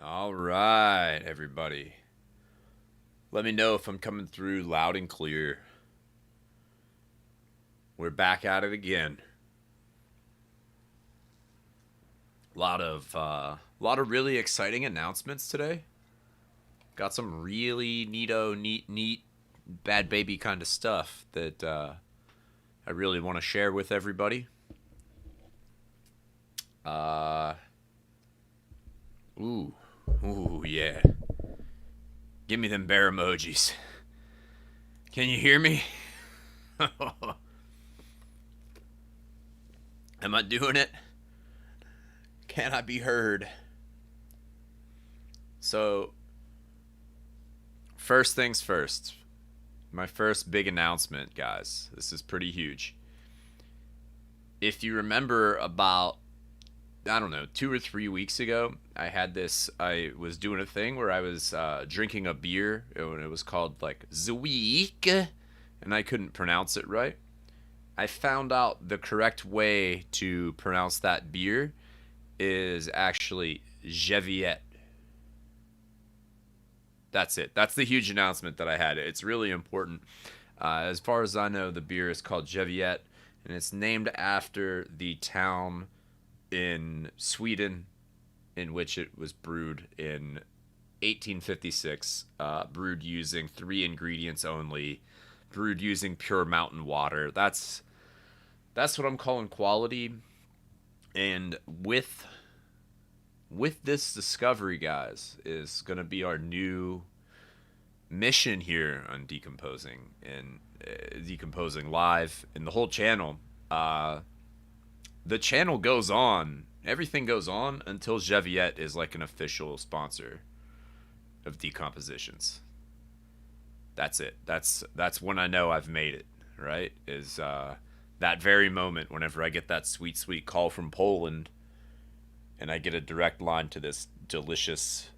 All right, everybody. Let me know if I'm coming through loud and clear. We're back at it again. A lot of really exciting announcements today. Got some really neat, bad baby kind of stuff that I really want to share with everybody. Uh, ooh, yeah. Give me them bear emojis. Can you hear me? Am I doing it? Can I be heard? So, first things first. My first big announcement, guys. This is pretty huge. If you remember about, I don't know, 2 or 3 weeks ago, I was doing a thing where I was drinking a beer, and it was called like Zwiek, and I couldn't pronounce it right. I found out the correct way to pronounce that beer is actually Jeviet. That's it. That's the huge announcement that I had. It's really important. As far as I know, the beer is called Jeviet, and it's named after the town in Sweden in which it was brewed in 1856. Brewed using 3 ingredients only. Brewed using pure mountain water. That's what I'm calling quality. And with this discovery, guys, is going to be our new mission here on Decomposing and Decomposing Live and the whole channel. The channel goes on, everything goes on until Jeviet is like an official sponsor of Decompositions. That's it. That's when I know I've made it, right? Is that very moment whenever I get that sweet call from Poland and I get a direct line to this delicious,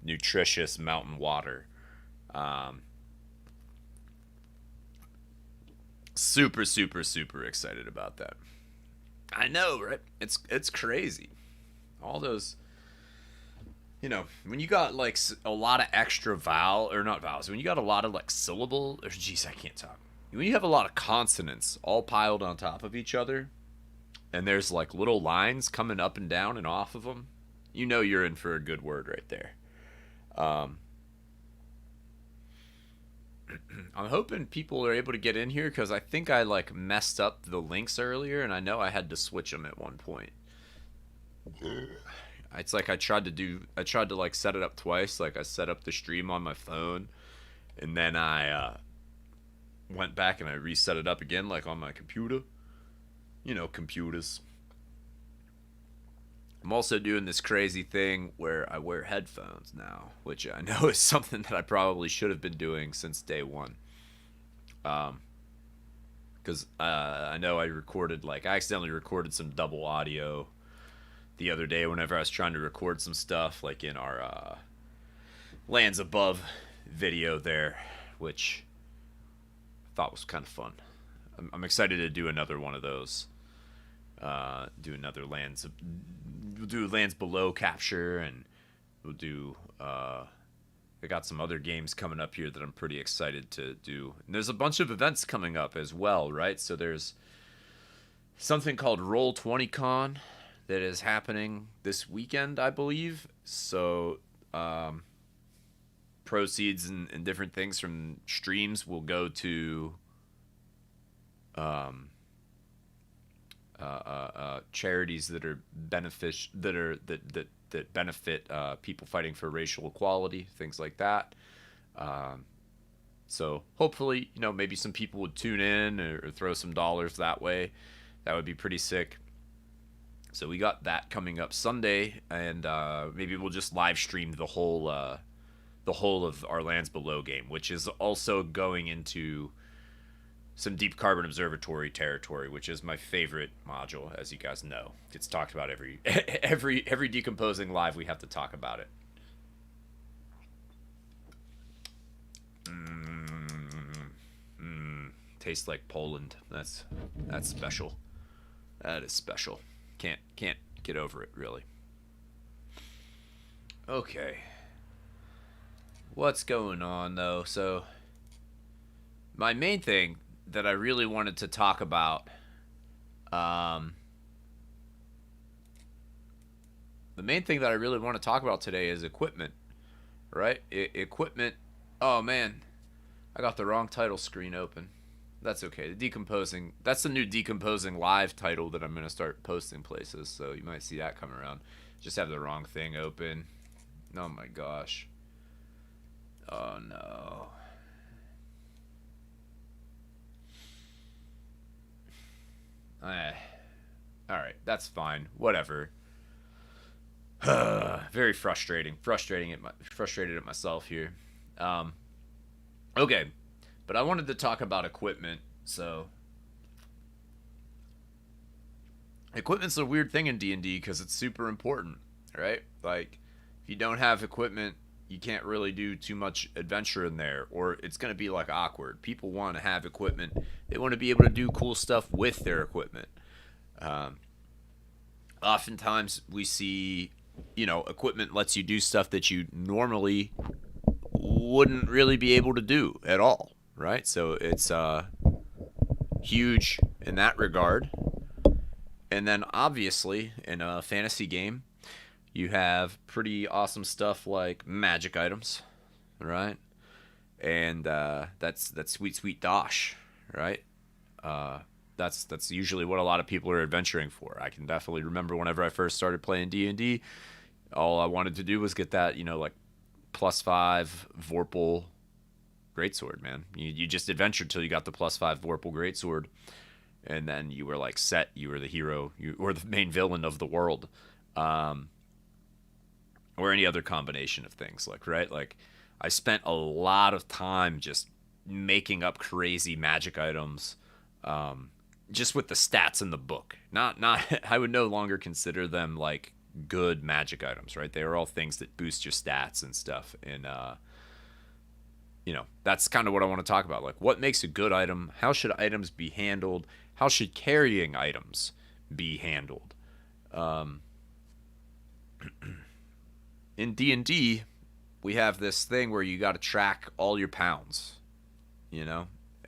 nutritious mountain water. Um, super excited about that. I know, right? It's crazy. All those, when you got like a lot of extra vowel or not vowels, when you got a lot of like syllable, or geez, I can't talk. When you have a lot of consonants all piled on top of each other, and there's like little lines coming up and down and off of them, you know you're in for a good word right there. Um, I'm hoping people are able to get in here because I think I like messed up the links earlier, and I know I had to switch them at one point. It's like I tried to like set it up twice. Like I set up the stream on my phone, and then I went back and I reset it up again, like on my computer. Computers. I'm also doing this crazy thing where I wear headphones now, which I know is something that I probably should have been doing since day one. Um, because I know I accidentally recorded some double audio the other day whenever I was trying to record some stuff, like in our Lands Above video there, which I thought was kind of fun. I'm excited to do another one of those. Do another we'll do Lands Below capture, and we'll do I got some other games coming up here that I'm pretty excited to do. And there's a bunch of events coming up as well, right? So there's something called Roll20Con that is happening this weekend, I believe. So proceeds and different things from streams will go to um, charities that are that benefit people fighting for racial equality, things like that. Um, so hopefully, maybe some people would tune in or throw some dollars that way. That would be pretty sick. So we got that coming up Sunday, and maybe we'll just live stream the whole of our Lands Below game, which is also going into some Deep Carbon Observatory territory, which is my favorite module, as you guys know. It's talked about every every Decomposing live. We have to talk about it. Tastes like Poland. That's special. That is special. Can't get over it, really. Okay. What's going on though? So, my main thing that I really wanted to talk about, um, the main thing that I really want to talk about today is equipment, right? Equipment. Oh man, I got the wrong title screen open. That's okay. The decomposing. That's the new decomposing live title that I'm gonna start posting places. So you might see that come around. Just have the wrong thing open. Oh my gosh. Oh no. Eh. All right, that's fine. Whatever. Very frustrating. Frustrated at myself here. Um, okay, but I wanted to talk about equipment. So equipment's a weird thing in D&D because it's super important, right? Like if you don't have equipment, you can't really do too much adventure in there, or it's going to be like awkward. People want to have equipment. They want to be able to do cool stuff with their equipment. Um, Oftentimes we see, equipment lets you do stuff that you normally wouldn't really be able to do at all, right? So it's huge in that regard. And then obviously in a fantasy game, you have pretty awesome stuff like magic items, right? And that's sweet sweet dosh, right? Uh, that's usually what a lot of people are adventuring for. I can definitely remember whenever I first started playing D&D, all I wanted to do was get that, like +5 Vorpal greatsword, man. You just adventured till you got the +5 Vorpal greatsword, and then you were like set. You were the hero. You were the main villain of the world, um, or any other combination of things. Like right, like I spent a lot of time just making up crazy magic items, just with the stats in the book. Not I would no longer consider them like good magic items, right? They are all things that boost your stats and stuff. And that's kind of what I want to talk about. Like what makes a good item? How should items be handled? How should carrying items be handled? Um, in D&D, we have this thing where you got to track all your pounds,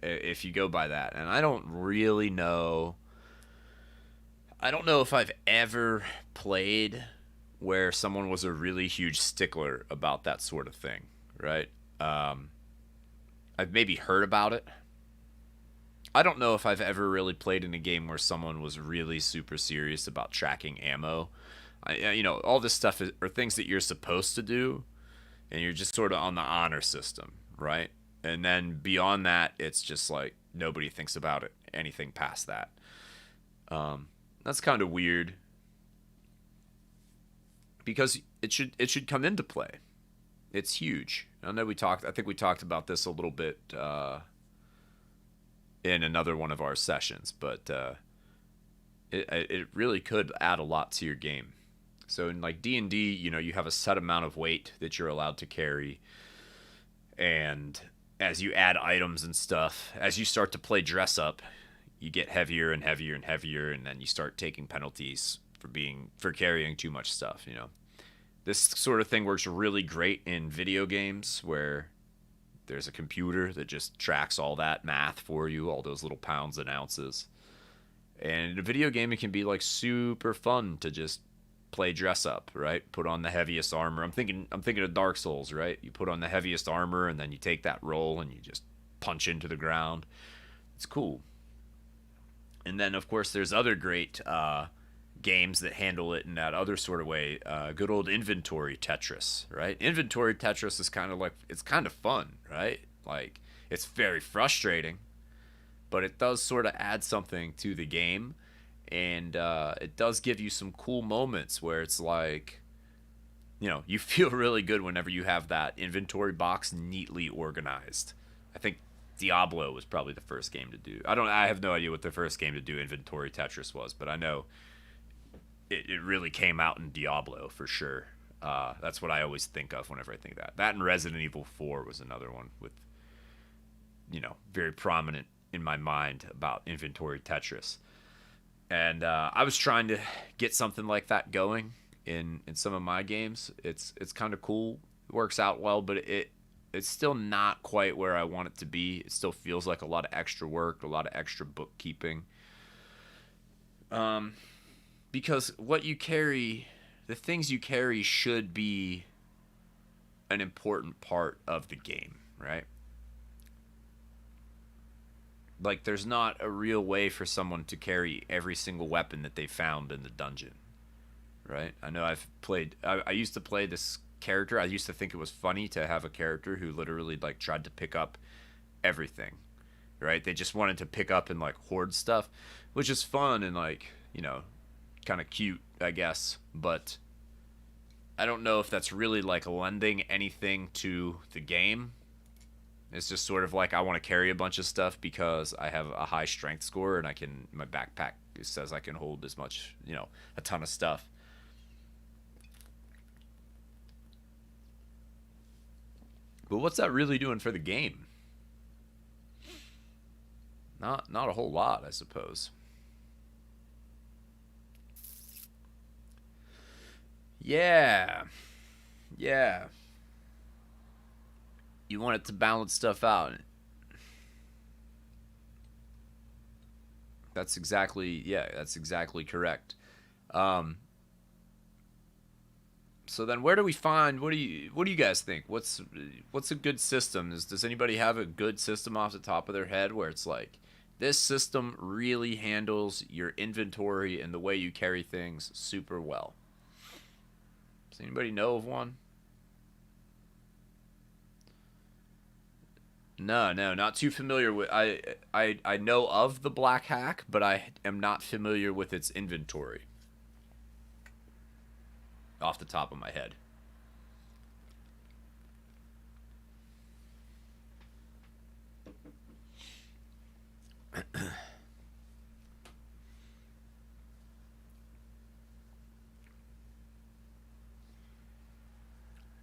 if you go by that. And I don't really know. I don't know if I've ever played where someone was a really huge stickler about that sort of thing, right? I've maybe heard about it. I don't know if I've ever really played in a game where someone was really super serious about tracking ammo. All this stuff are things that you're supposed to do, and you're just sort of on the honor system, right? And then beyond that, it's just like nobody thinks about it. Anything past that, that's kind of weird because it should come into play. It's huge. I know I think we talked about this a little bit in another one of our sessions, but it really could add a lot to your game. So in like D&D, you have a set amount of weight that you're allowed to carry, and as you add items and stuff, as you start to play dress up, you get heavier and heavier and heavier, and then you start taking penalties for carrying too much stuff. This sort of thing works really great in video games where there's a computer that just tracks all that math for you, all those little pounds and ounces. And in a video game, it can be like super fun to just play dress up, right? Put on the heaviest armor. I'm thinking of Dark Souls, right? You put on the heaviest armor and then you take that roll and you just punch into the ground. It's cool. And then of course there's other great games that handle it in that other sort of way. Good old inventory Tetris, right? Inventory Tetris is it's kind of fun, right? Like it's very frustrating, but it does sort of add something to the game. And it does give you some cool moments where it's like, you feel really good whenever you have that inventory box neatly organized. I think Diablo was probably the first game to do. I have no idea what the first game to do inventory Tetris was, but I know it really came out in Diablo for sure. That's what I always think of whenever I think of that. That and Resident Evil 4 was another one with, very prominent in my mind about inventory Tetris. And I was trying to get something like that going, in some of my games. It's kind of cool. It works out well, but it's still not quite where I want it to be. It still feels like a lot of extra work, a lot of extra bookkeeping. Because what you carry, the things you carry should be an important part of the game, right? Like, there's not a real way for someone to carry every single weapon that they found in the dungeon, right? I know I used to play this character. I used to think it was funny to have a character who literally, like, tried to pick up everything, right? They just wanted to pick up and, like, hoard stuff, which is fun and, like, kind of cute, I guess. But I don't know if that's really, like, lending anything to the game. It's just sort of like, I want to carry a bunch of stuff because I have a high strength score and my backpack says I can hold as much, a ton of stuff. But what's that really doing for the game? Not a whole lot, I suppose. Yeah. Yeah. You want it to balance stuff out. That's exactly correct. Um, so then where do we find, what do you guys think? What's a good system? Does anybody have a good system off the top of their head where it's like, this system really handles your inventory and the way you carry things super well? Does anybody know of one? No, not too familiar with. I know of the black hack, but I am not familiar with its inventory off the top of my head.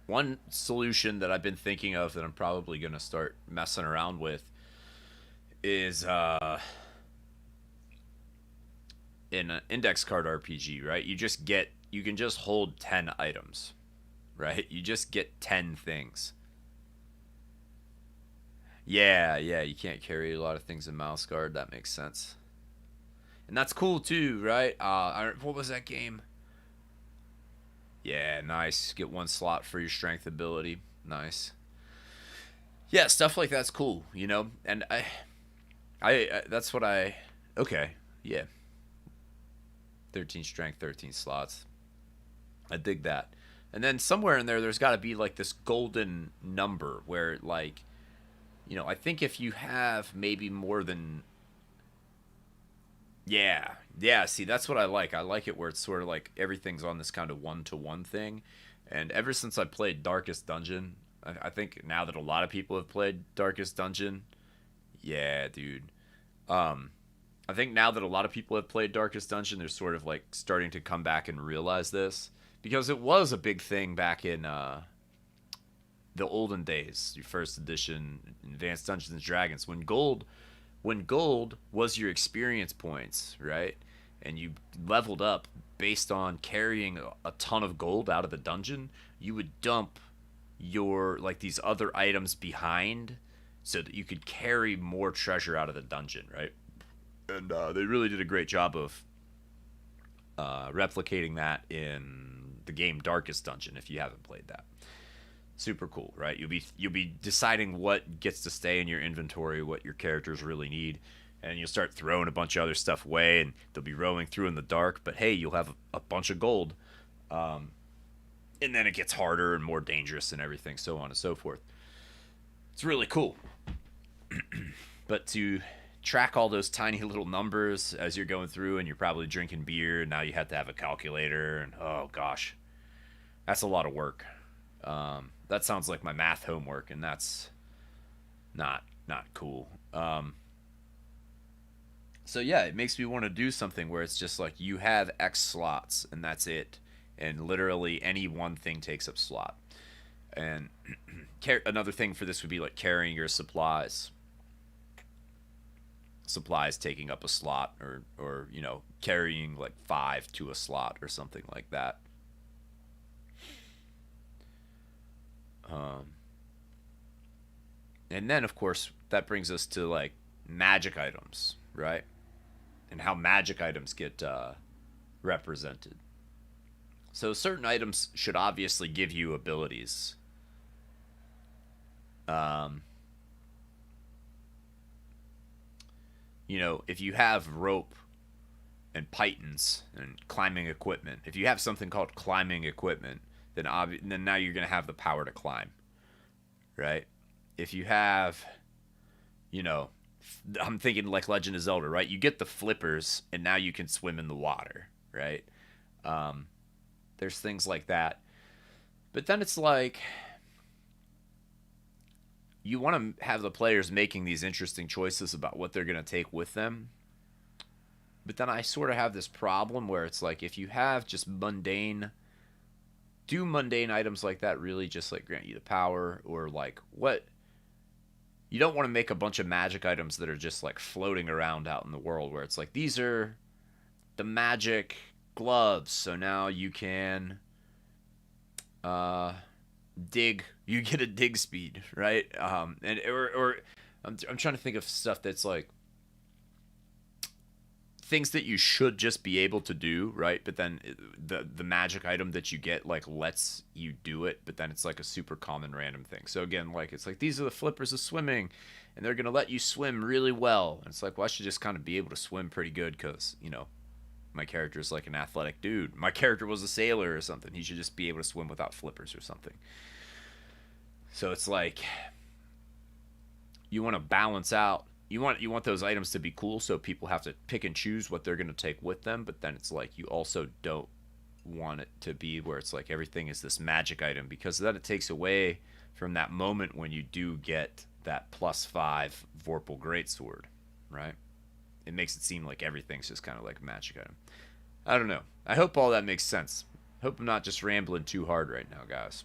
One solution that I've been thinking of that I'm probably going to start messing around with is in an index card RPG, right? You can just hold 10 items, right? You just get 10 things. Yeah, you can't carry a lot of things in mouse guard. That makes sense. And that's cool too, right? What was that game? Yeah, nice. Get one slot for your strength ability. Nice. Yeah, stuff like that's cool, And that's what I. Okay, yeah. 13 strength, 13 slots. I dig that. And then somewhere in there's got to be like this golden number where, like, I think if you have maybe more than. Yeah. See, that's what I like. I like it where it's sort of like everything's on this kind of 1-to-1 thing. And ever since I played Darkest Dungeon, I think now that a lot of people have played Darkest Dungeon, yeah, dude. I think now that a lot of people have played Darkest Dungeon, they're sort of like starting to come back and realize this, because it was a big thing back in the olden days, your first edition, Advanced Dungeons and Dragons, when gold was your experience points, right? And you leveled up based on carrying a ton of gold out of the dungeon, you would dump your, like, these other items behind so that you could carry more treasure out of the dungeon, right? And they really did a great job of replicating that in the game Darkest Dungeon, if you haven't played that. Super cool, right? You'll be deciding what gets to stay in your inventory, what your characters really need, and you'll start throwing a bunch of other stuff away, and they'll be roaming through in the dark. But hey, you'll have a bunch of gold, and then it gets harder and more dangerous and everything, so on and so forth. It's really cool. But to track all those tiny little numbers as you're going through, and you're probably drinking beer, and now you have to have a calculator, and oh gosh, that's a lot of work. That sounds like my math homework, and that's not cool. So yeah, it makes me want to do something where it's just like you have X slots and that's it, and literally any one thing takes up slot. And another thing for this would be like carrying your supplies. Supplies taking up a slot, or carrying like 5 to a slot or something like that. And then, of course, that brings us to like magic items, right? And how magic items get represented. So certain items should obviously give you abilities. Um, if you have rope and pythons and climbing equipment, if you have something called climbing equipment, then now you're going to have the power to climb, right? If you have, you know, I'm thinking like Legend of Zelda, right? You get the flippers, and now you can swim in the water, right? Um, there's things like that. But then it's like you want to have the players making these interesting choices about what they're going to take with them. But then I sort of have this problem where it's like if you have just do mundane items like that really just like grant you the power, or like what? You don't want to make a bunch of magic items that are just like floating around out in the world where it's like these are the magic gloves, so now you can dig. You get a dig speed, right? And or I'm trying to think of stuff that's like things that you should just be able to do, right? But then the magic item that you get like lets you do it, but then it's like a super common random thing. So again, like it's like these are the flippers of swimming, and they're gonna let you swim really well. And it's like, well, I should just kind of be able to swim pretty good because my character is like an athletic dude. My character was a sailor or something. He should just be able to swim without flippers or something. So it's like you want to balance out. You want those items to be cool, so people have to pick and choose what they're going to take with them. But then it's like you also don't want it to be where it's like everything is this magic item, because then it takes away from that moment when you do get that +5 Vorpal Greatsword, right? It makes it seem like everything's just kind of like a magic item. I don't know. I hope all that makes sense. I hope I'm not just rambling too hard right now, guys.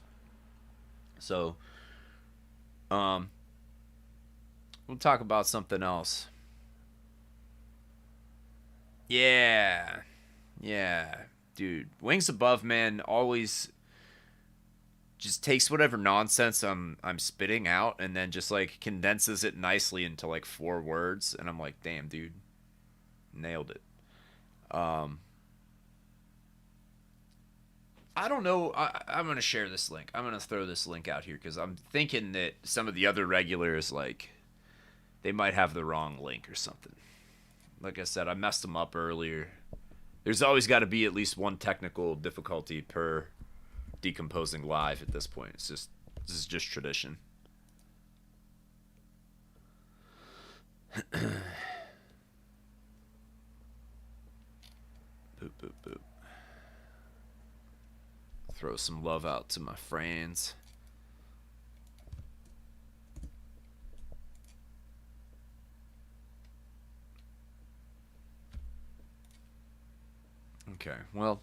So, we'll talk about something else. Yeah. Yeah. Dude, Wings Above, man, always just takes whatever nonsense I'm spitting out and then just like condenses it nicely into like 4 words, and I'm like, "Damn, dude. Nailed it." I don't know. I'm going to share this link. I'm going to throw this link out here because I'm thinking that some of the other regulars, like, they might have the wrong link or something. Like I said, I messed them up earlier. There's always got to be at least one technical difficulty per decomposing live at this point. This is just tradition. Boop, boop, boop. Throw some love out to my friends. Okay, well,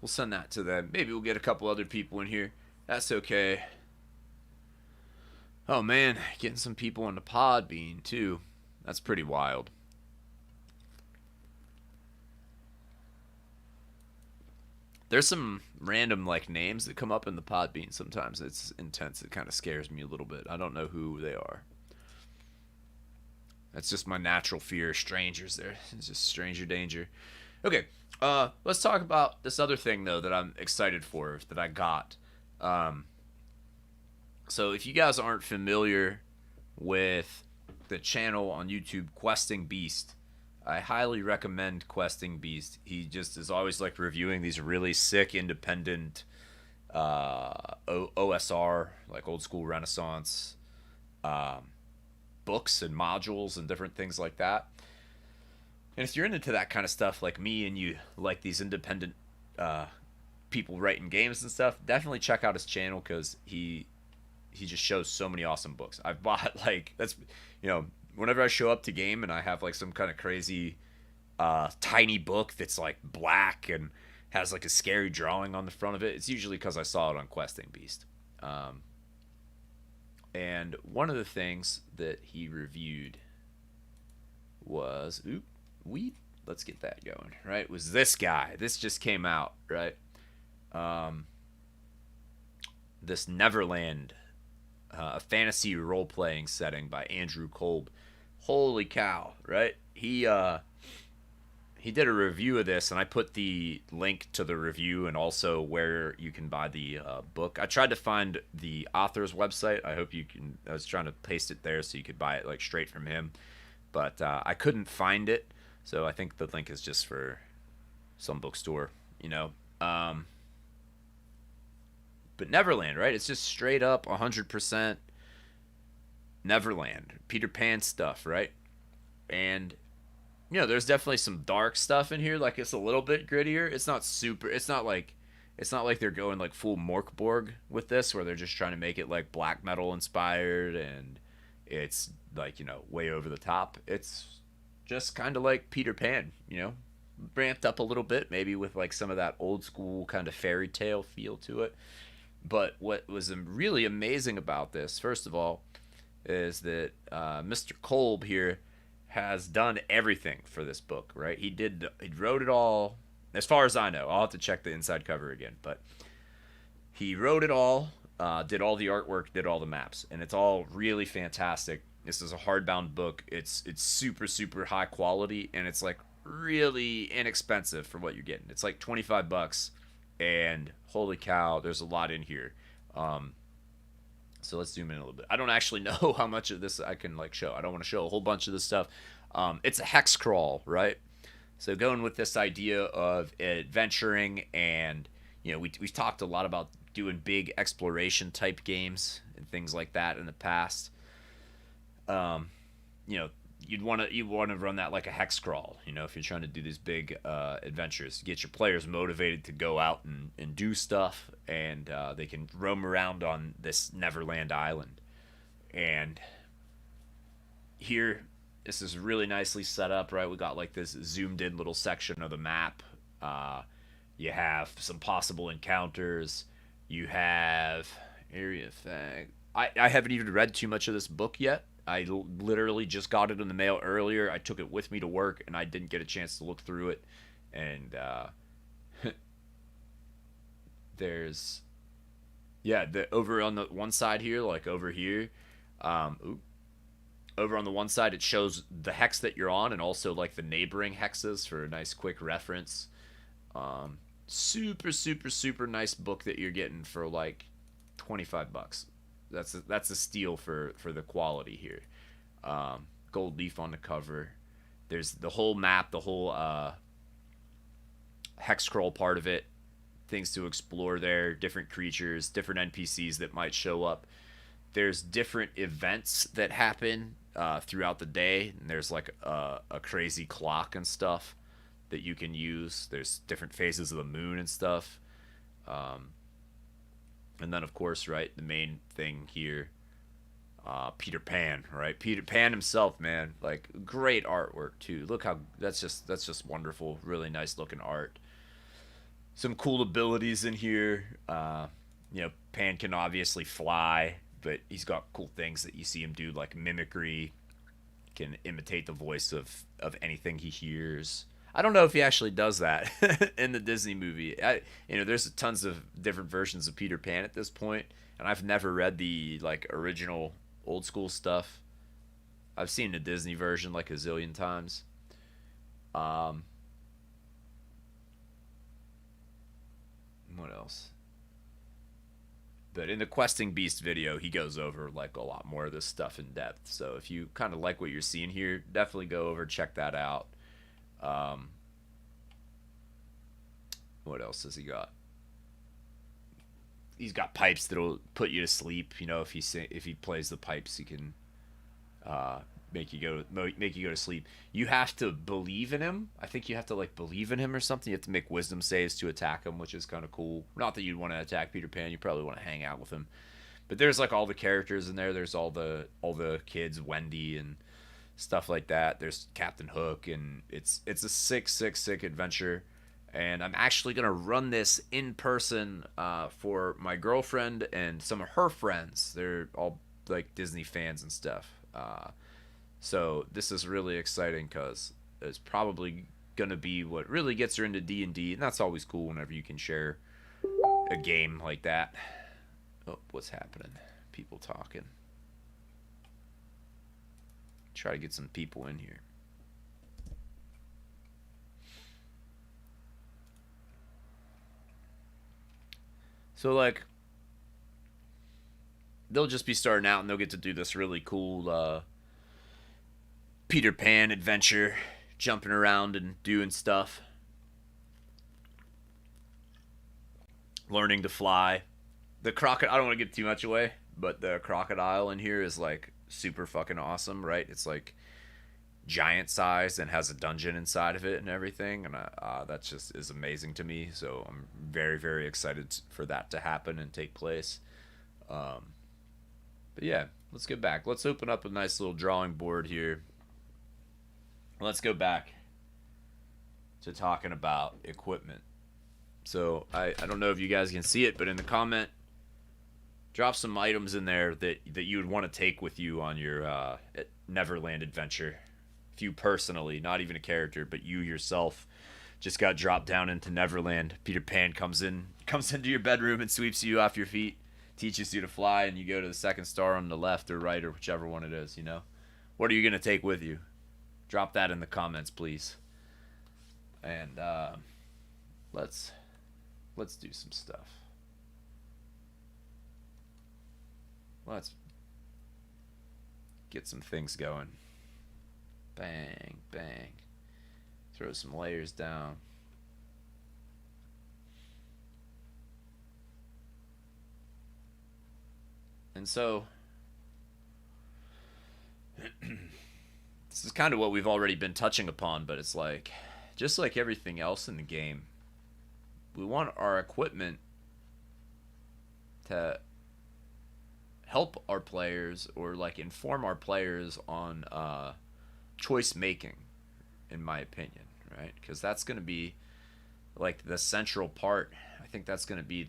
we'll send that to them. Maybe we'll get a couple other people in here. That's okay. Oh man, getting some people on the Podbean too. That's pretty wild. There's some random like names that come up in the Podbean sometimes. It's intense. It kind of scares me a little bit. I don't know who they are. That's just my natural fear of strangers there. It's just stranger danger. Okay, let's talk about this other thing though that I'm excited for that I got. So if you guys aren't familiar with the channel on YouTube, QuestingBeast, I highly recommend QuestingBeast. He just is always like reviewing these really sick independent OSR, like old school Renaissance books and modules and different things like that. And if you're into that kind of stuff like me and you like these independent people writing games and stuff, definitely check out his channel because he just shows so many awesome books. I've bought like whenever I show up to game and I have like some kind of crazy tiny book that's like black and has like a scary drawing on the front of it, it's usually because I saw it on QuestingBeast. And one of the things that he reviewed was let's get that going, right? Was this guy. This just came out, right? This Neverland a fantasy role playing setting by Andrew Kolb. Holy cow! Right? He did a review of this, and I put the link to the review and also where you can buy the book. I tried to find the author's website. I hope you can. I was trying to paste it there so you could buy it like straight from him, but I couldn't find it. So I think the link is just for some bookstore, you know. But Neverland, right? It's just straight up 100% Neverland, Peter Pan stuff, right? And there's definitely some dark stuff in here. Like it's a little bit grittier. It's not super. It's not like they're going like full Morkborg with this, where they're just trying to make it like black metal inspired and it's like way over the top. It's just kind of like Peter Pan, ramped up a little bit, maybe with like some of that old school kind of fairy tale feel to it. But what was really amazing about this, first of all, is that Mr. Kolb here has done everything for this book, right? He wrote it all, as far as I know. I'll have to check the inside cover again, but he wrote it all, did all the artwork, did all the maps, and it's all really fantastic. This is a hardbound book. It's super super high quality, and it's like really inexpensive for what you're getting. It's like $25, and holy cow, there's a lot in here. So let's zoom in a little bit. I don't actually know how much of this I can like show. I don't want to show a whole bunch of this stuff. It's a hex crawl, right? So going with this idea of adventuring, and we've talked a lot about doing big exploration type games and things like that in the past. You know, you want to run that like a hex crawl. If you're trying to do these big adventures, get your players motivated to go out and do stuff, and they can roam around on this Neverland island. And here, this is really nicely set up, right? We got like this zoomed in little section of the map. You have some possible encounters. You have area effect. I haven't even read too much of this book yet. I literally just got it in the mail earlier. I took it with me to work, and I didn't get a chance to look through it. And there's, over on the one side here, like over here, over on the one side, it shows the hex that you're on, and also like the neighboring hexes for a nice quick reference. Super super super nice book that you're getting for like $25. That's a steal for the quality here. Gold leaf on the cover. There's the whole map, the whole hex scroll part of it. Things to explore there, different creatures, different NPCs that might show up. There's different events that happen throughout the day, and there's like a crazy clock and stuff that you can use. There's different phases of the moon and stuff. And then, of course, right, the main thing here, Peter Pan, right? Peter Pan himself, man, like great artwork too. Look how that's just wonderful. Really nice looking art. Some cool abilities in here. Pan can obviously fly, but he's got cool things that you see him do, like mimicry. Can imitate the voice of anything he hears. I don't know if he actually does that in the Disney movie. There's tons of different versions of Peter Pan at this point, and I've never read the like original old school stuff. I've seen the Disney version like a zillion times. What else? But in the QuestingBeast video, he goes over like a lot more of this stuff in depth. So if you kind of like what you're seeing here, definitely go over, check that out. What else has he got? He's got pipes that'll put you to sleep. If he plays the pipes, he can make you go to sleep. You have to believe in him. I think you have to like believe in him or something. You have to make wisdom saves to attack him, which is kind of cool. Not that you'd want to attack Peter Pan. You probably want to hang out with him. But there's like all the characters in there. There's all the kids, Wendy and stuff like that. There's Captain Hook, and it's a sick adventure. And I'm actually gonna run this in person for my girlfriend and some of her friends. They're all like Disney fans and stuff. So this is really exciting because it's probably gonna be what really gets her into D&D, and that's always cool whenever you can share a game like that. Oh, what's happening? people talking. Try to get some people in here. So, like, they'll just be starting out and they'll get to do this really cool Peter Pan adventure, jumping around and doing stuff, learning to fly. The crocodile, I don't want to give too much away, but the crocodile in here is like super fucking awesome, right? It's like giant size and has a dungeon inside of it and everything, and that just is amazing to me. So I'm very, very excited for that to happen and take place. But yeah, let's get back. Let's open up a nice little drawing board here. Let's go back to talking about equipment. So I don't know if you guys can see it, but in the comment, drop some items in there that you would want to take with you on your Neverland adventure. If you personally, not even a character, but you yourself just got dropped down into Neverland. Peter Pan comes into your bedroom and sweeps you off your feet, teaches you to fly, and you go to the second star on the left or right or whichever one it is, you know? What are you going to take with you? Drop that in the comments, please. And let's do some stuff. Let's get some things going. Bang, bang. Throw some layers down. And so this is kind of what we've already been touching upon, but it's like, just like everything else in the game, we want our equipment to help our players or like inform our players on choice making, in my opinion, right? Because that's going to be like the central part. I think that's going to be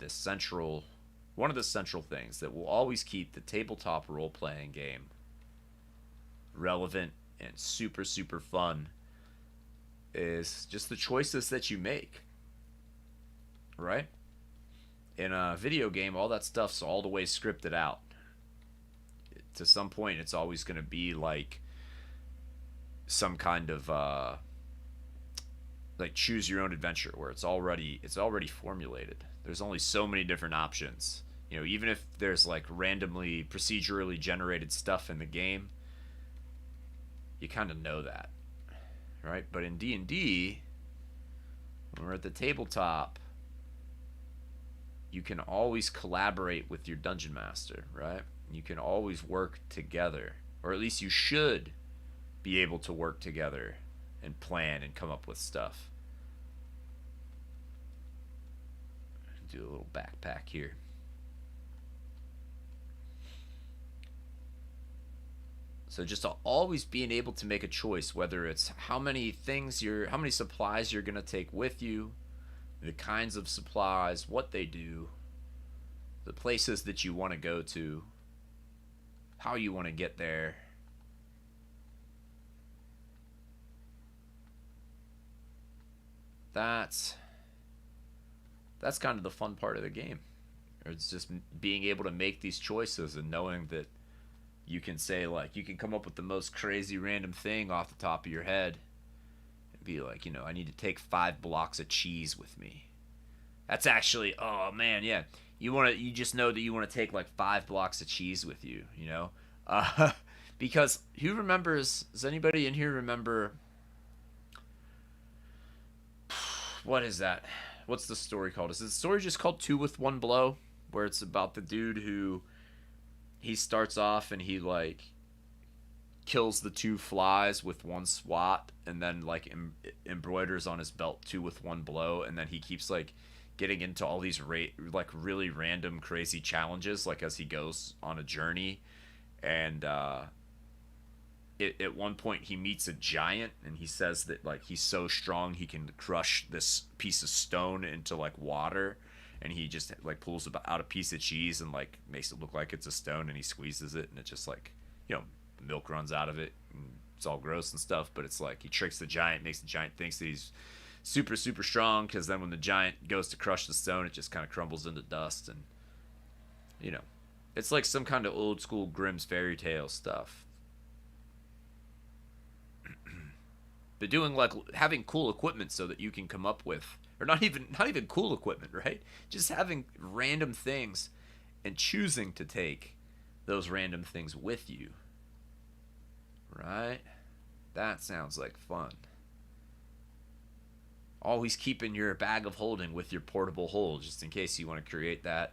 one of the central things that will always keep the tabletop role-playing game relevant and super, super fun, is just the choices that you make, right? In a video game, all that stuff's all the way scripted out. To some point, it's always going to be like some kind of like choose your own adventure, where it's already formulated. There's only so many different options. You know, even if there's like randomly procedurally generated stuff in the game, you kind of know that, right? But in D&D, when we're at the tabletop, you can always collaborate with your dungeon master, right? You can always work together, or at least you should be able to work together and plan and come up with stuff. Do a little backpack here. So just always being able to make a choice, whether it's how many supplies you're going to take with you, the kinds of supplies, what they do, the places that you want to go to, how you want to get there. That's kind of the fun part of the game. It's just being able to make these choices and knowing that you can say, like, you can come up with the most crazy random thing off the top of your head and be like, you know, I need to take 5 blocks of cheese with me. That's actually, oh man, yeah. You just know that you want to take like 5 blocks of cheese with you, you know? Because who remembers, does anybody in here remember, what is that? What's the story called? Is the story just called Two with One Blow? Where it's about the dude who, he starts off and he like kills the 2 flies with 1 swat, and then like embroiders on his belt 2 with 1 blow, and then he keeps like getting into all these like really random crazy challenges like as he goes on a journey. And at one point he meets a giant, and he says that like he's so strong he can crush this piece of stone into like water, and he just like pulls out a piece of cheese and like makes it look like it's a stone, and he squeezes it, and it just like, you know, milk runs out of it, and it's all gross and stuff. But it's like he tricks the giant, makes the giant thinks that he's super, super strong, because then when the giant goes to crush the stone, it just kind of crumbles into dust. And, you know, It's like some kind of old school Grimm's fairy tale stuff. But doing like having cool equipment so that you can come up with, or not even cool equipment, right? Just having random things and choosing to take those random things with you, right? That sounds like fun. Always keeping your bag of holding with your portable hole just in case you want to create that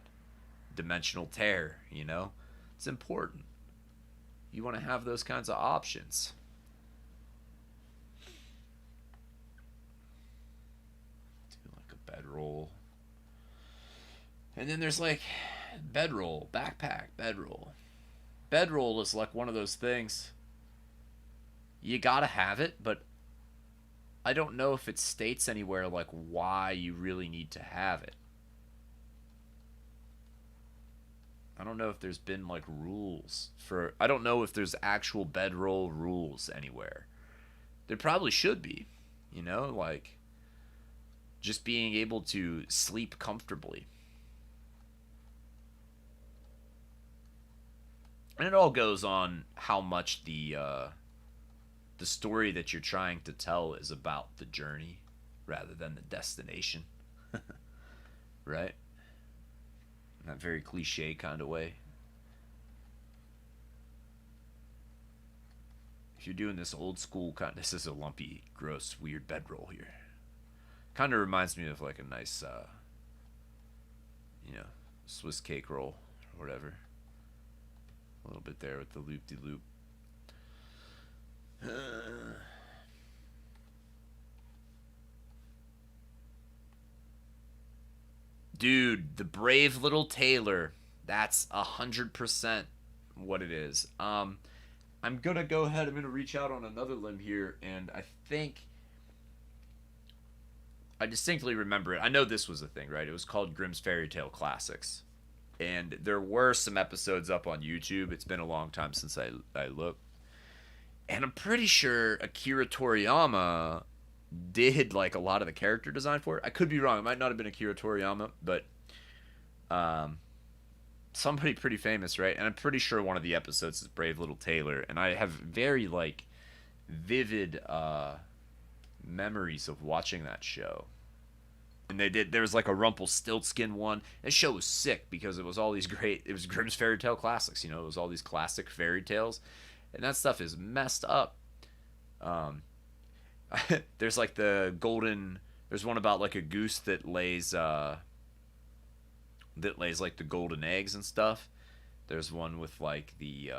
dimensional tear, you know? It's important. You want to have those kinds of options. Do like a bedroll. And then there's like bedroll, backpack, bedroll. Bedroll is like one of those things. You gotta have it, but I don't know if it states anywhere like why you really need to have it. I don't know if there's been like rules for. I don't know if there's actual bedroll rules anywhere. There probably should be, you know, like just being able to sleep comfortably. And it all goes on how much the story that you're trying to tell is about the journey rather than the destination, right? In that very cliche kind of way. If you're doing this old school kind, this is a lumpy, gross, weird bedroll here. Kind of reminds me of like a nice, Swiss cake roll or whatever. A little bit there with the loop-de-loop. Dude, the brave little tailor. That's 100% what it is. I'm gonna go ahead. I'm gonna reach out on another limb here, and I think I distinctly remember it. I know this was a thing, right? It was called Grimm's Fairy Tale Classics, and there were some episodes up on YouTube. It's been a long time since I looked, and I'm pretty sure Akira Toriyama did like a lot of the character design for it. I could be wrong. It might not have been Akira Toriyama, but um, somebody pretty famous, right? And I'm pretty sure one of the episodes is Brave Little Tailor, and I have very like vivid memories of watching that show. And there was like a Rumpelstiltskin one. This show was sick because it was all these great. It was Grimm's Fairy Tale Classics. You know, it was all these classic fairy tales, and that stuff is messed up. Um, there's like the golden. There's one about like a goose that lays like the golden eggs and stuff. There's one with like the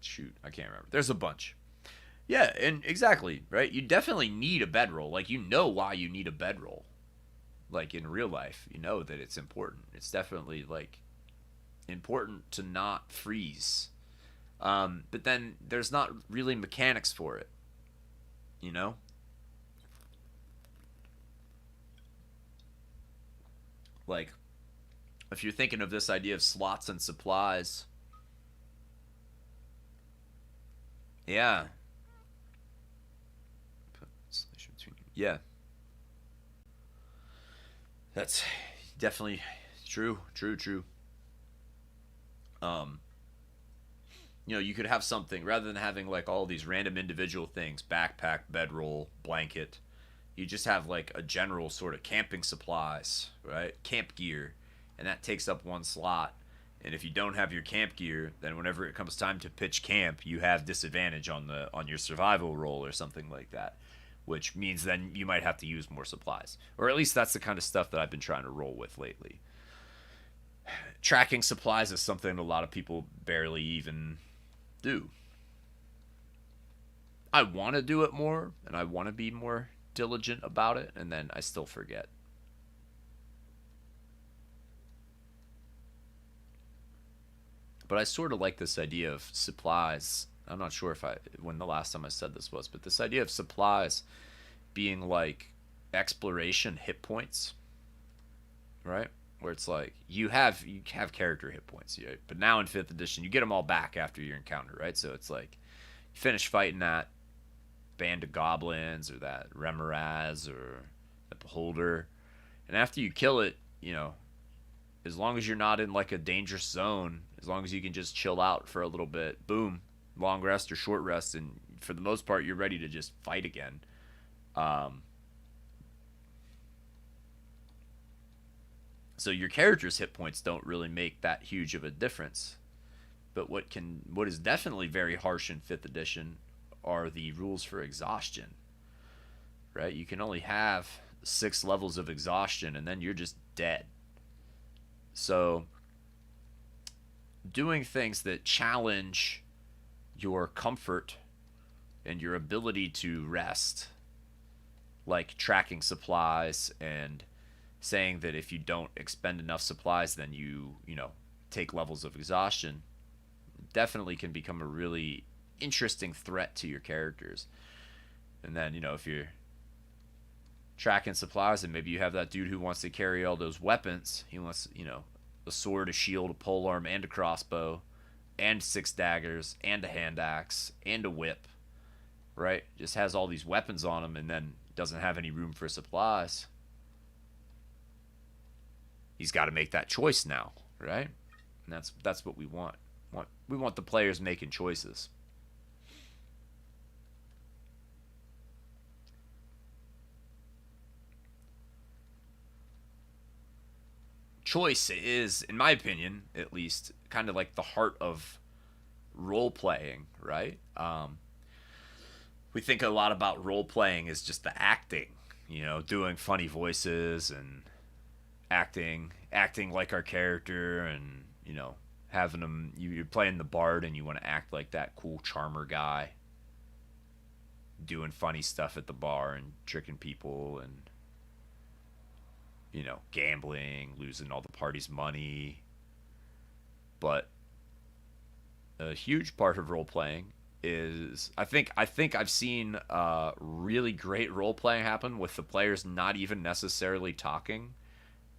shoot, I can't remember. There's a bunch. Yeah, and exactly, right? You definitely need a bedroll. Like you know why you need a bedroll. Like in real life, you know that it's important. It's definitely like important to not freeze. But then there's not really mechanics for it, you know? Like if you're thinking of this idea of slots and supplies, yeah. Yeah. That's definitely true, true, true. Um, you could have something rather than having like all these random individual things, backpack, bedroll, blanket. You just have like a general sort of camping supplies, right? Camp gear, and that takes up one slot. And if you don't have your camp gear, then whenever it comes time to pitch camp, you have disadvantage on your survival roll or something like that, which means then you might have to use more supplies. Or at least that's the kind of stuff that I've been trying to roll with lately. Tracking supplies is something a lot of people barely even do. I want to do it more, and I want to be more diligent about it, and then I still forget. But I sort of like this idea of supplies. I'm not sure when the last time I said this was, but this idea of supplies being like exploration hit points, right? Where it's like you have character hit points, right? But now in 5th edition, you get them all back after your encounter, right? So it's like you finish fighting that band of goblins or that Remoraz or the Beholder, and after you kill it, as long as you're not in like a dangerous zone, as long as you can just chill out for a little bit, boom, long rest or short rest, and for the most part, you're ready to just fight again. Um, so your character's hit points don't really make that huge of a difference. But what is definitely very harsh in fifth edition are the rules for exhaustion. Right? You can only have 6 levels of exhaustion, and then you're just dead. So doing things that challenge your comfort and your ability to rest, like tracking supplies and saying that if you don't expend enough supplies, then you know, take levels of exhaustion, definitely can become a really interesting threat to your characters. And then, you know, if you're tracking supplies and maybe you have that dude who wants to carry all those weapons, he wants, you know, a sword, a shield, a polearm, and a crossbow, and 6 daggers, and a hand axe, and a whip, right? Just has all these weapons on him and then doesn't have any room for supplies. He's got to make that choice now, right? And that's what we want. We want the players making choices. Choice is, in my opinion, at least, kind of like the heart of role playing, right? We think a lot about role playing as just the acting, you know, doing funny voices and acting like our character, and you know, having them, you're playing the bard and you want to act like that cool charmer guy doing funny stuff at the bar and tricking people and, you know, gambling, losing all the party's money. But a huge part of role playing is, I think I've seen really great role playing happen with the players not even necessarily talking,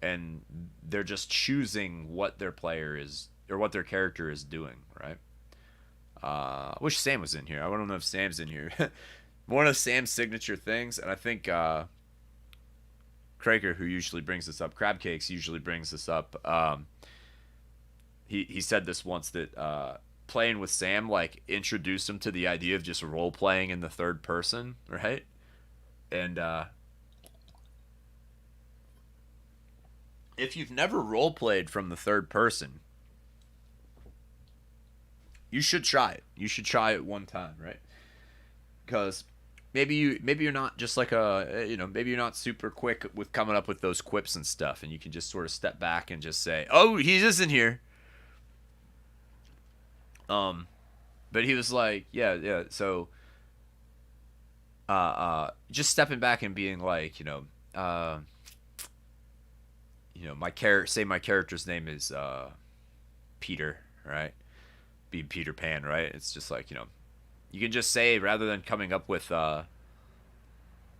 and they're just choosing what their player is or what their character is doing, right? I wish Sam was in here. I don't know if Sam's in here. One of Sam's signature things, and I think Kraker, who usually brings this up, Crab Cakes usually brings this up. He said this once, that playing with Sam like introduced him to the idea of just role playing in the third person, right? And if you've never role played from the third person, you should try it. You should try it one time, right? Because maybe you're not just like a, you know, maybe you're not super quick with coming up with those quips and stuff, and you can just sort of step back and just say, "Oh, he isn't here." But he was like, yeah. So, just stepping back and being like, my character's name is Peter, right? Be Peter Pan, right? It's just like, you can just say, rather than coming up with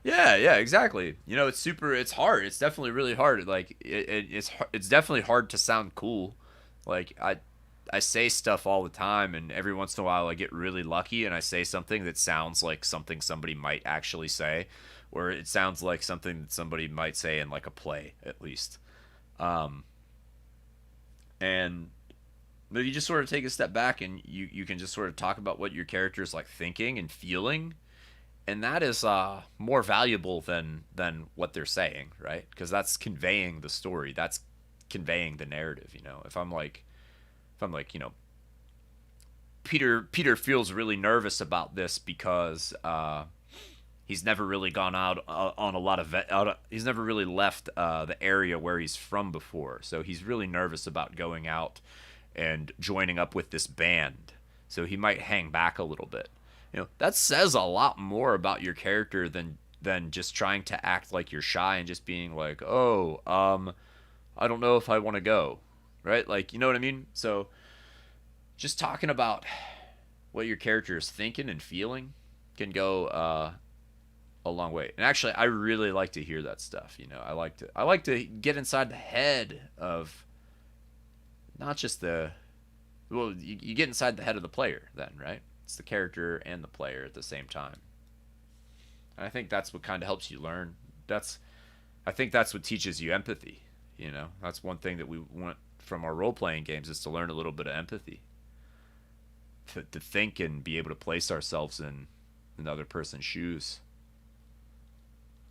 yeah, exactly. It's hard. It's definitely really hard. Like it's definitely hard to sound cool. Like I say stuff all the time, and every once in a while I get really lucky and I say something that sounds like something somebody might actually say, or it sounds like something that somebody might say in like a play, at least. Um, and but you just sort of take a step back, and you can just sort of talk about what your character is like thinking and feeling, and that is more valuable than what they're saying, right? Because that's conveying the story. That's conveying the narrative. If I'm like, Peter feels really nervous about this because he's never really gone out on a lot of he's never really left the area where he's from before, so he's really nervous about going out and joining up with this band, so he might hang back a little bit. That says a lot more about your character than just trying to act like you're shy and just being like, oh, I don't know if I want to go, right? Like, you know what I mean? So just talking about what your character is thinking and feeling can go a long way. And actually, I really like to hear that stuff. I like to get inside the head of not just you get inside the head of the player then, right? It's the character and the player at the same time. And I think that's what kind of helps you learn. I think that's what teaches you empathy. You know, that's one thing that we want from our role playing games is to learn a little bit of empathy, to think and be able to place ourselves in another person's shoes.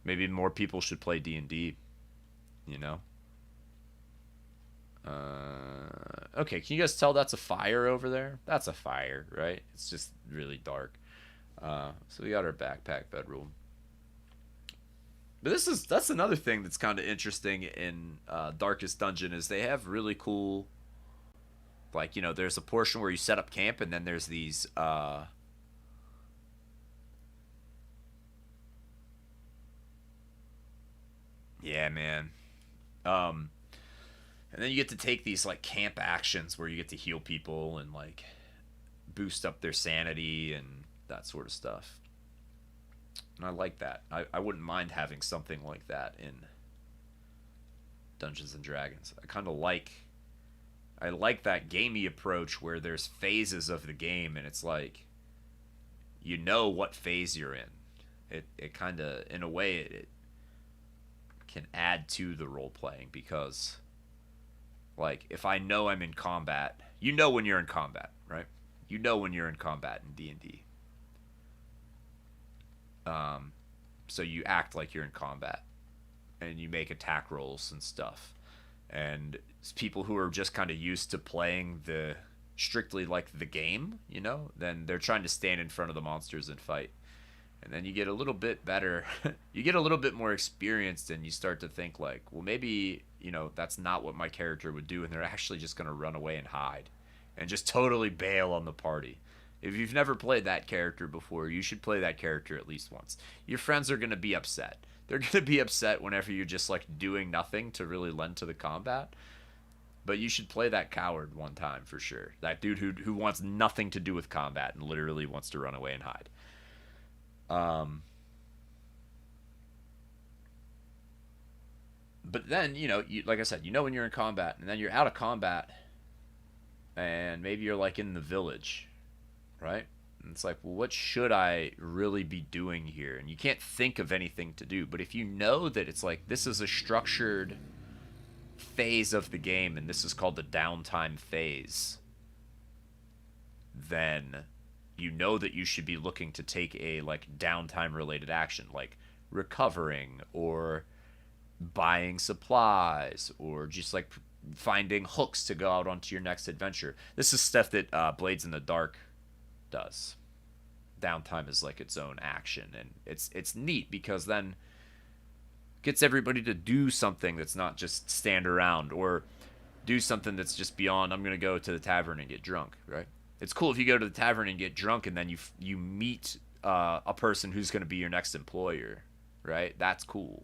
Maybe more people should play D&D, you know? Okay, can you guys tell that's a fire over there? That's a fire, right? It's just really dark. So we got our backpack bedroom. But that's another thing that's kind of interesting in Darkest Dungeon is they have really cool, like, you know, there's a portion where you set up camp, and then there's these yeah, man. Um, and then you get to take these like camp actions where you get to heal people and like boost up their sanity and that sort of stuff. And I like that. I wouldn't mind having something like that in Dungeons and Dragons. I like that gamey approach where there's phases of the game and it's like you know what phase you're in. It kind of in a way it can add to the role playing because like if I know I'm in combat, you know when you're in combat, right? You know when you're in combat in D&D. So you act like you're in combat and you make attack rolls and stuff. And people who are just kind of used to playing the strictly like the game, you know, then they're trying to stand in front of the monsters and fight. And then you get a little bit better, you get a little bit more experienced, and you start to think like, well, maybe, you know, that's not what my character would do, and they're actually just going to run away and hide and just totally bail on the party. If you've never played that character before, you should play that character at least once. Your friends are going to be upset. They're going to be upset whenever you're just like doing nothing to really lend to the combat. But you should play that coward one time for sure. That dude who wants nothing to do with combat and literally wants to run away and hide. But then, you know, like I said, you know when you're in combat, and then you're out of combat, and maybe you're like in the village, right? And it's like, well, what should I really be doing here? And you can't think of anything to do. But if you know that it's like this is a structured phase of the game, and this is called the downtime phase, then you know that you should be looking to take a like downtime related action, like recovering or buying supplies or just like finding hooks to go out onto your next adventure. This is stuff that Blades in the Dark does. Downtime is like its own action, and it's neat because then gets everybody to do something that's not just stand around or do something that's just beyond I'm going to go to the tavern and get drunk, right? It's cool if you go to the tavern and get drunk and then you meet a person who's going to be your next employer, right? That's cool.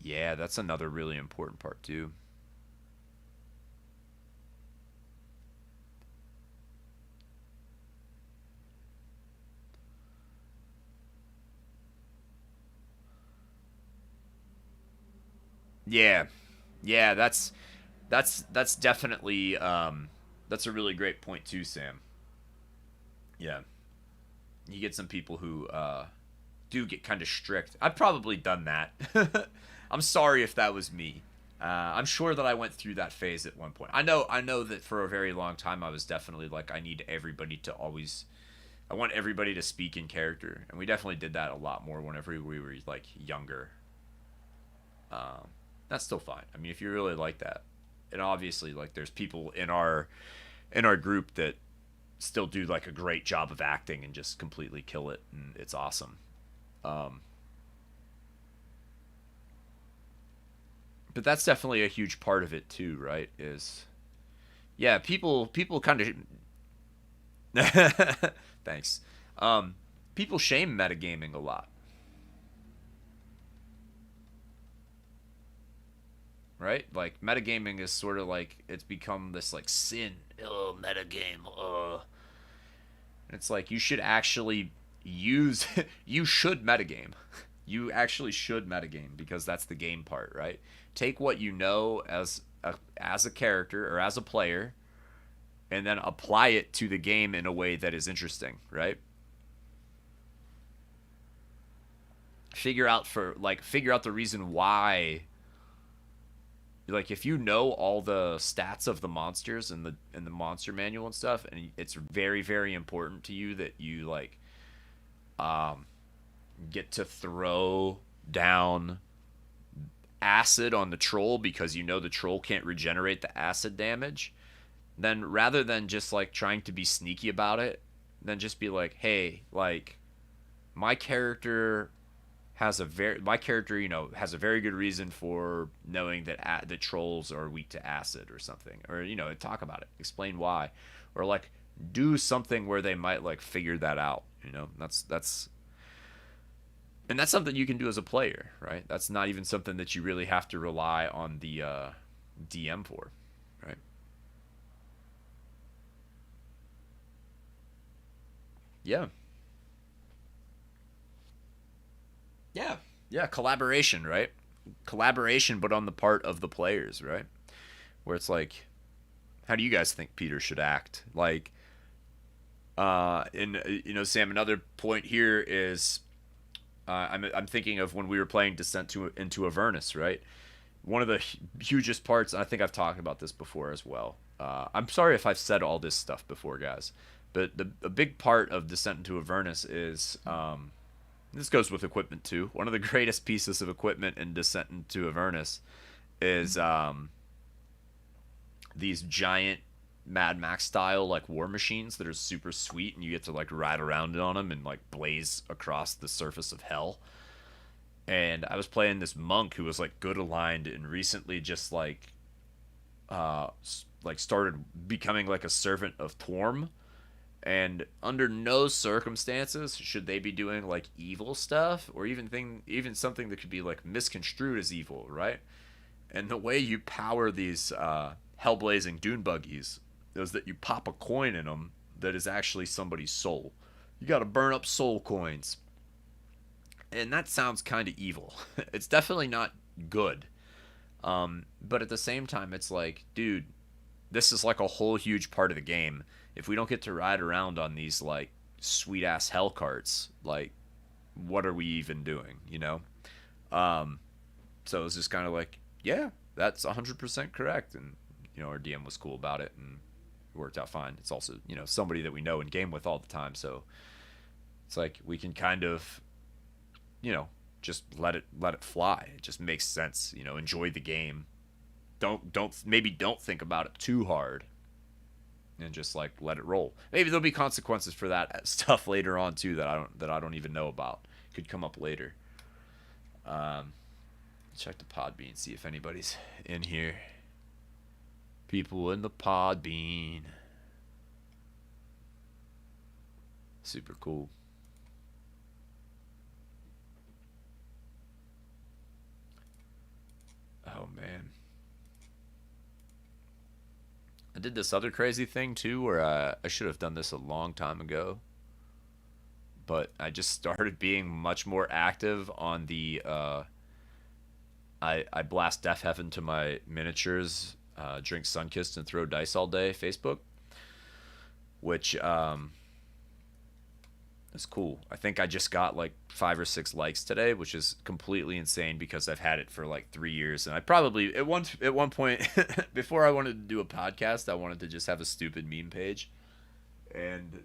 Yeah, that's another really important part too. Yeah, yeah, that's definitely that's a really great point too, Sam. Yeah, you get some people who do get kind of strict. I've probably done that. I'm sorry if that was me. I'm sure that I went through that phase at one point. I know that for a very long time I was definitely like I need everybody to always I want everybody to speak in character, and we definitely did that a lot more whenever we were like younger. Um, that's still fine. I mean, if you really like that, and obviously like there's people in our group that still do like a great job of acting and just completely kill it, and it's awesome. Um, but that's definitely a huge part of it too, right? Is yeah, people kind of thanks. Um, People shame metagaming a lot, right? Like metagaming is sort of like it's become this like sin. Oh, metagame. It's like you should actually use you should metagame. You actually should metagame because that's the game part, right? Take what you know as a character or as a player and then apply it to the game in a way that is interesting, right? figure out the reason why. Like if you know all the stats of the monsters and the monster manual and stuff, and it's very very important to you that you like um get to throw down acid on the troll because you know the troll can't regenerate the acid damage, then rather than just like trying to be sneaky about it, then just be like, hey, like my character my character, has a very good reason for knowing that the trolls are weak to acid or something, or talk about it, explain why, or like do something where they might like figure that out. That's something you can do as a player, right? That's not even something that you really have to rely on the DM for, right? Yeah. Yeah. Yeah, collaboration, right? Collaboration, but on the part of the players, right? Where it's like, how do you guys think Peter should act? Like, and Sam, another point here is, I'm thinking of when we were playing into Avernus, right? One of the hugest parts, and I think I've talked about this before as well. I'm sorry if I've said all this stuff before, guys, but a big part of Descent into Avernus is, this goes with equipment too. One of the greatest pieces of equipment in Descent into Avernus is these giant Mad Max style like war machines that are super sweet, and you get to like ride around on them and like blaze across the surface of hell. And I was playing this monk who was like good aligned and recently just like started becoming like a servant of Torm, and under no circumstances should they be doing like evil stuff or even something that could be like misconstrued as evil, right? And the way you power these hellblazing dune buggies is that you pop a coin in them that is actually somebody's soul. You got to burn up soul coins, and that sounds kind of evil. It's definitely not good. But at the same time, it's like, dude, this is like a whole huge part of the game. If we don't get to ride around on these like sweet ass hell carts, like what are we even doing, So it was just kind of like, yeah, that's 100% correct, and our DM was cool about it, and it worked out fine. It's also somebody that we know and game with all the time, so it's like we can kind of just let it fly. It just makes sense, enjoy the game. Don't think about it too hard, and just like let it roll. Maybe there'll be consequences for that stuff later on too that I don't even know about. Could come up later. Check the Podbean, see if anybody's in here. People in the Podbean. Super cool. Oh man. I did this other crazy thing too where I should have done this a long time ago. But I just started being much more active on the I blast Death Heaven to my miniatures, drink Sunkist and throw dice all day Facebook, which is cool. I think I just got like 5 or 6 likes today, which is completely insane because I've had it for like 3 years, and I probably at one point before I wanted to do a podcast, I wanted to just have a stupid meme page, and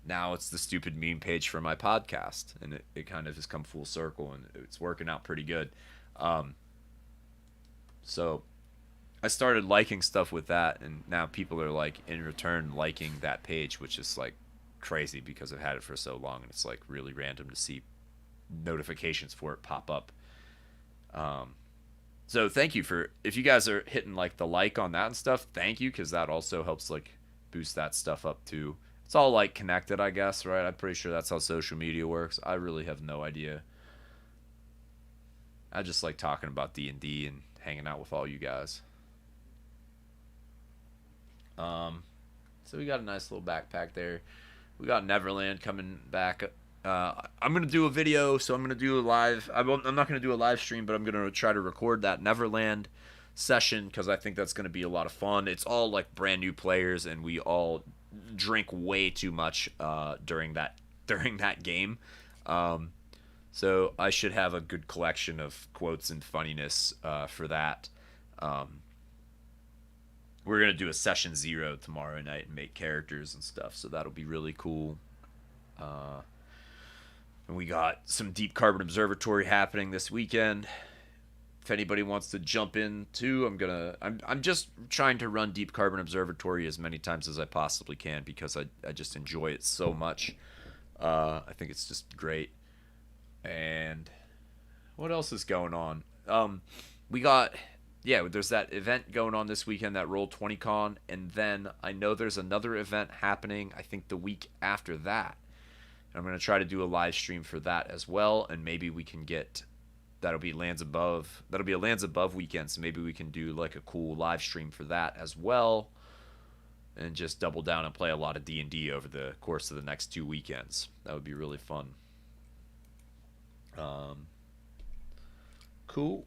now it's the stupid meme page for my podcast, and it kind of has come full circle, and it's working out pretty good. So I started liking stuff with that, and now people are like in return liking that page, which is like crazy because I've had it for so long, and it's like really random to see notifications for it pop up. So thank you for, if you guys are hitting like the like on that and stuff, thank you, because that also helps like boost that stuff up too. It's all like connected, I guess, right? I'm pretty sure that's how social media works. I really have no idea. I just like talking about D&D and hanging out with all you guys. So we got a nice little backpack there. We got Neverland coming back. I'm gonna do a video, so I'm gonna do a live. I'm not gonna do a live stream, but I'm gonna try to record that Neverland session because I think that's gonna be a lot of fun. It's all like brand new players, and we all drink way too much during that game. So So I should have a good collection of quotes and funniness for that. Um, we're gonna do a session 0 tomorrow night and make characters and stuff, so that'll be really cool. Uh, and we got some Deep Carbon Observatory happening this weekend. If anybody wants to jump in too, I'm just trying to run Deep Carbon Observatory as many times as I possibly can because I just enjoy it so much. I think it's just great. And what else is going on? We got there's that event going on this weekend, that Roll20Con, and then I know there's another event happening, I think the week after that. And I'm going to try to do a live stream for that as well, and maybe we can get that'll be Lands Above. That'll be a Lands Above weekend, so maybe we can do like a cool live stream for that as well, and just double down and play a lot of D&D over the course of the next 2 weekends. That would be really fun. Cool.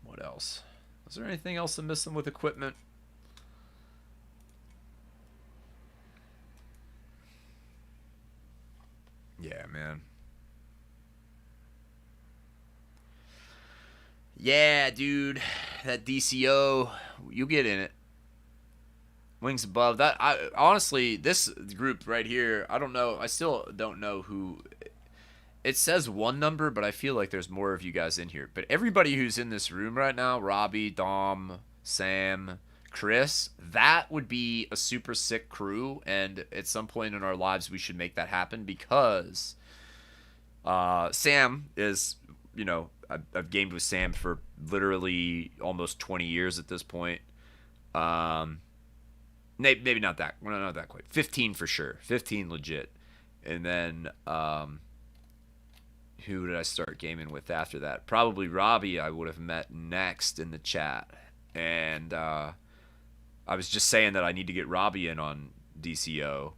What else? Is there anything else I'm missing with equipment? Yeah, man. Yeah, dude. That DCO, you get in it. Wings Above. That I honestly, this group right here, I don't know. I still don't know who. It says one number, but I feel like there's more of you guys in here. But everybody who's in this room right now, Robbie, Dom, Sam, Chris, that would be a super sick crew. And at some point in our lives, we should make that happen because Sam is, I've gamed with Sam for literally almost 20 years at this point. Maybe not that. Well, not that quite. 15 for sure. 15 legit. And then who did I start gaming with after that? Probably Robbie I would have met next in the chat. And I was just saying that I need to get Robbie in on DCO.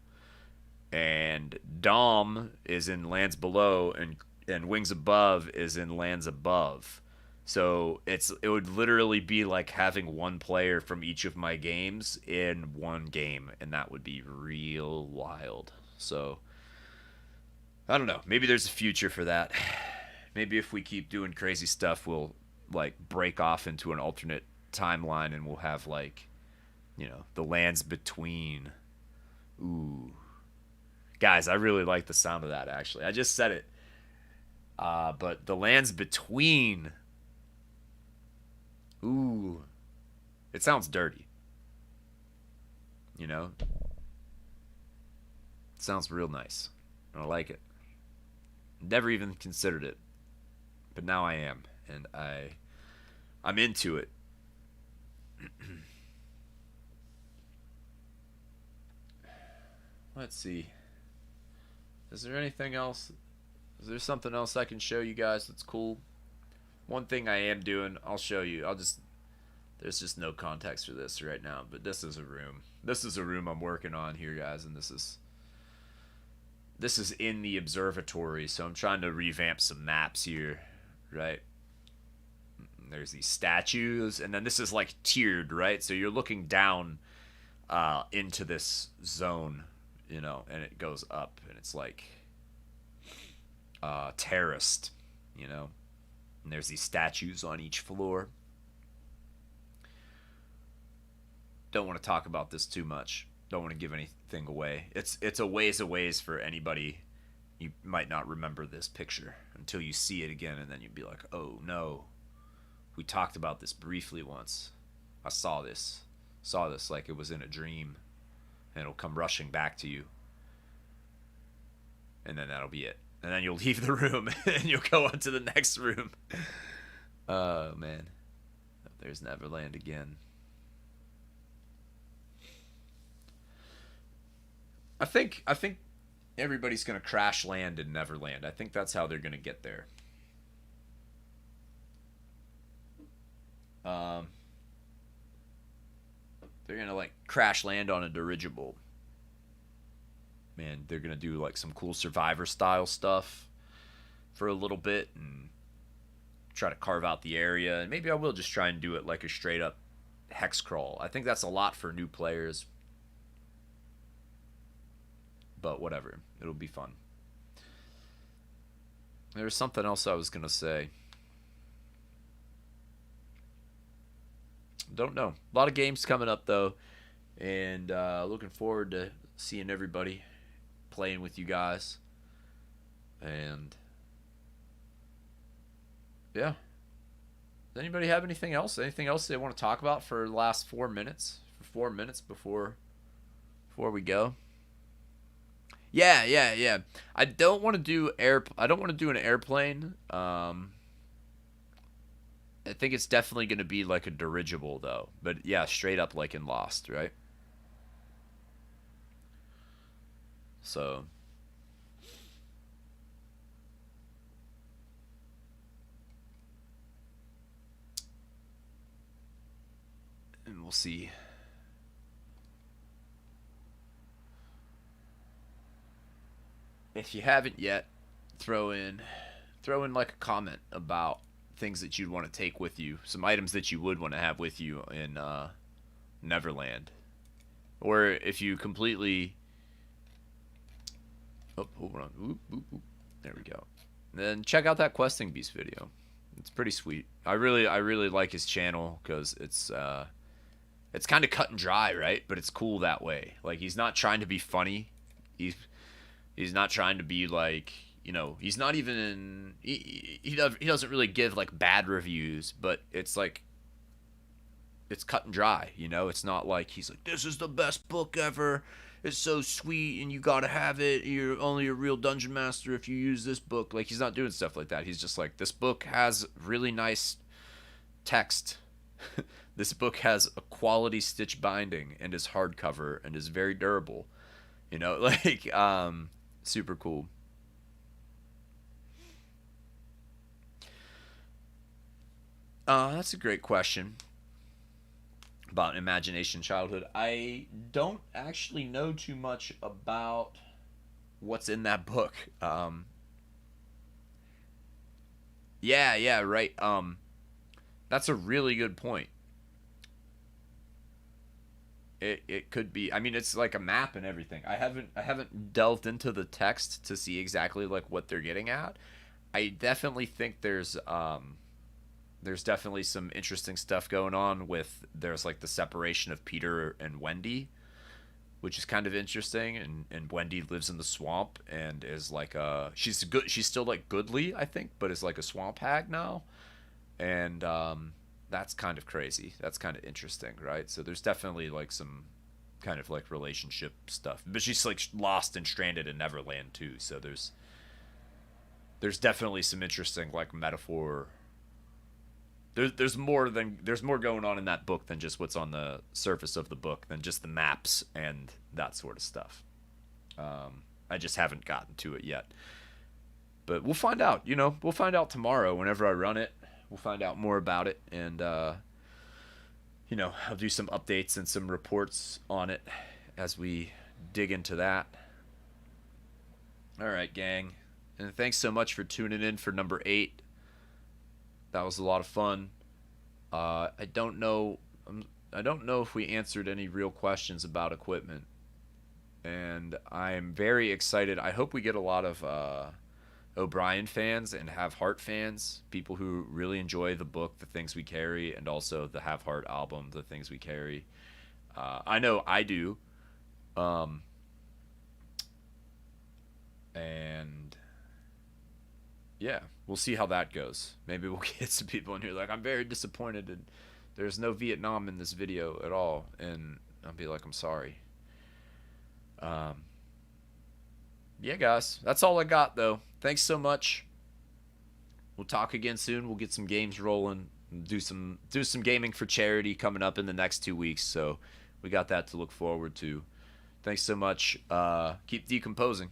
And Dom is in Lands Below, and Wings Above is in Lands Above. So it would literally be like having one player from each of my games in one game, and that would be real wild. So I don't know. Maybe there's a future for that. Maybe if we keep doing crazy stuff, we'll like break off into an alternate timeline, and we'll have like, the lands between. Ooh, guys, I really like the sound of that. Actually, I just said it. But the lands between. Ooh, it sounds dirty. It sounds real nice. I like it. Never even considered it, but now I am, and I'm into it. Let's see. Is there anything else? Is there something else I can show you guys that's cool? One thing I am doing, I'll show you. There's just no context for this right now, but this is a room. This is a room I'm working on here, guys, and this is in the observatory, so I'm trying to revamp some maps here, right? There's these statues, and then this is like tiered, right? So you're looking down into this zone, and it goes up, and it's like terraced, and there's these statues on each floor. Don't want to talk about this too much. Don't want to give anything away. It's a ways for anybody. You might not remember this picture until you see it again, and then you'd be like, oh no, we talked about this briefly once. I saw this like it was in a dream, and it'll come rushing back to you, and then that'll be it. And then you'll leave the room and you'll go on to the next room. Oh man, there's Neverland again. I think everybody's gonna crash land in Neverland. I think that's how they're gonna get there. They're gonna like crash land on a dirigible. Man, they're gonna do like some cool Survivor style stuff for a little bit and try to carve out the area. And maybe I will just try and do it like a straight up hex crawl. I think that's a lot for new players. But whatever, it'll be fun. There's something else I was gonna say. Don't know. A lot of games coming up though, and looking forward to seeing everybody playing with you guys. And yeah. Does anybody have anything else? Anything else they want to talk about for the last 4 minutes? For 4 minutes before we go. Yeah. I don't want to do I don't want to do an airplane. I think it's definitely going to be like a dirigible though. But yeah, straight up like in Lost, right? So, and we'll see. If you haven't yet, throw in like a comment about things that you'd want to take with you, some items that you would want to have with you in Neverland, or if you completely. Oh, hold on. There we go. And then check out that QuestingBeast video. It's pretty sweet. I really like his channel because it's kind of cut and dry, right? But it's cool that way. Like he's not trying to be funny. He's not trying to be like, he's not even he doesn't really give like bad reviews, but it's like it's cut and dry, It's not like he's like, this is the best book ever. It's so sweet and you gotta have it. You're only a real dungeon master if you use this book. Like he's not doing stuff like that. He's just like, this book has really nice text. This book has a quality stitch binding and is hardcover and is very durable. Like super cool. That's a great question about imagination childhood. I don't actually know too much about what's in that book. Yeah, right. That's a really good point. It could be. I mean, it's like a map and everything. I haven't delved into the text to see exactly like what they're getting at. I definitely think there's definitely some interesting stuff going on with there's like the separation of Peter and Wendy, which is kind of interesting. And Wendy lives in the swamp and is like she's still like goodly, I think, but is like a swamp hag now. And that's kind of crazy. That's kind of interesting, right? So there's definitely like some kind of like relationship stuff. But she's like lost and stranded in Neverland too. So there's definitely some interesting like metaphor. There's more going on in that book than just what's on the surface of the book, than just the maps and that sort of stuff. I just haven't gotten to it yet, but we'll find out. We'll find out tomorrow whenever I run it. We'll find out more about it, and I'll do some updates and some reports on it as we dig into that. All right, gang, and thanks so much for tuning in for number 8. That was a lot of fun. I don't know if we answered any real questions about equipment, and I'm very excited. I hope we get a lot of O'Brien fans and Have Heart fans, people who really enjoy the book, The Things We Carry, and also the Have Heart album, The Things We Carry. I know I do. And yeah, we'll see how that goes. Maybe we'll get some people in here like, I'm very disappointed and there's no Vietnam in this video at all, and I'll be like, I'm sorry. Yeah, guys, that's all I got though. Thanks so much. We'll talk again soon. We'll get some games rolling. Do some gaming for charity coming up in the next 2 weeks. So we got that to look forward to. Thanks so much. Keep decomposing.